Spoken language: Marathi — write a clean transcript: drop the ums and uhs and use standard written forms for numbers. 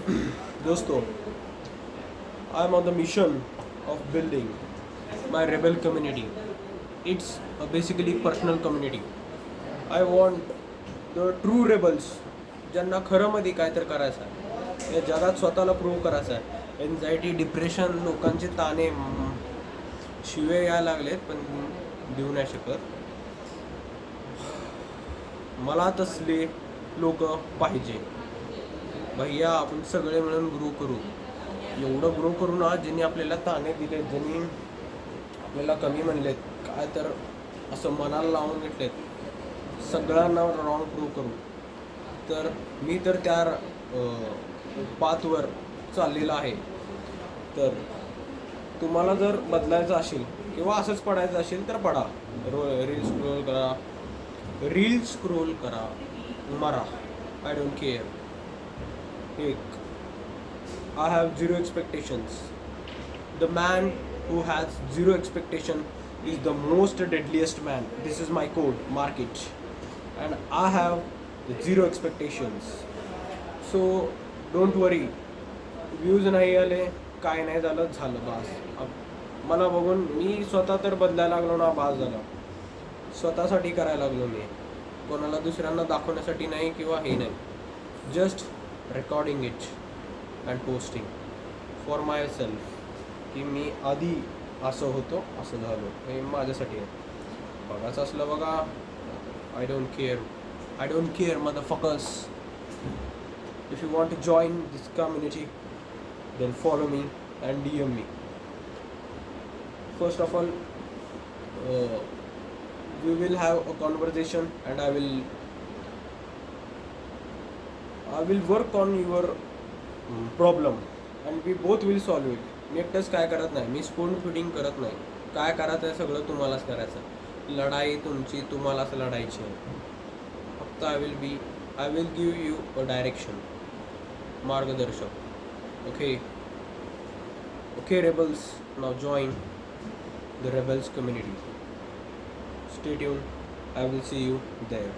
दोस्तों, I am on the mission of building my rebel community. It's a basically personal community. I want the true rebels, ज्यांना खरं मध्ये काय तर करायचं आहे, या जगात स्वतःला प्रूव्ह करायचं आहे. एन्झायटी, डिप्रेशन, लोकांचे ताणे, शिवे यायला लागलेत पण देऊ नाही शकत. मला तसले लोक पाहिजे. भैया, आपण सगळे मिळून ग्रो करू. एवढं ग्रो करू ना, ज्यांनी आपल्याला ताणे दिलेत, ज्यांनी आपल्याला कमी म्हणलेत, काय तर असं मनाला लावून घेतलेत, सगळ्यांना रॉंग प्रूव्ह करू. तर मी तर त्या पाथवर चाललेला आहे. तर तुम्हाला जर बदलायचं असेल किंवा असंच पडायचं असेल तर पडा. रील स्क्रोल करा, मरा. I don't care. I have zero expectations. The man who has zero expectation is the most deadliest man. This is my code, mark it. And I have zero expectations. So don't worry. Views नाही आले, काय नाही झालं बास. मला बघून मी स्वतः तर बदलायला लागलो ना, बास झाला. स्वतःसाठी करायला लागलो मी, कोणाला दुसऱ्यांना दाखवण्यासाठी नाही किंवा हे नाही. Just recording it and posting for my self, की मी आधी असं होतो, असं झालो, हे माझ्यासाठी आहे. बघायचं असलं बघा. I don't care motherfuckers. If you want to join this community then follow me and DM me. First of all, we will have a conversation and I will work on your problem and we both will solve it. मी एकटंच काय करत नाही, मी स्पून फिडिंग करत नाही. काय करायचं आहे सगळं तुम्हालाच करायचं. लढाई तुमची, तुम्हालाच लढायची आहे. फक्त I will give you a direction, मार्गदर्शक. Okay rebels, now join the rebels community. Stay tuned. I will see you there.